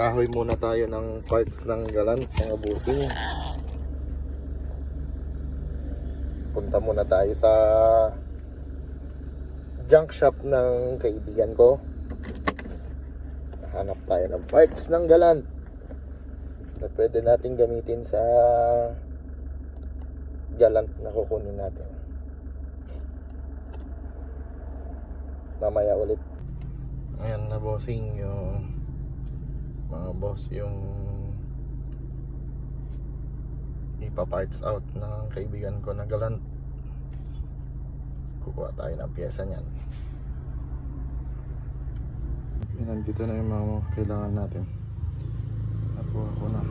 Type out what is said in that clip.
Kahoy muna tayo ng parts ng Galant, mga busing. Punta muna tayo sa junk shop ng kaibigan ko. Hanap tayo ng parts ng Galant na pwede natin gamitin sa Galant na kukunin natin. Mamaya ulit. Ayan na bossing yung mga boss, yung ipa-parts out ng kaibigan ko na Galant. Kukuha tayo ng pyesa niyan. Nandito na yung mga kailangan natin. Nakuha ko na.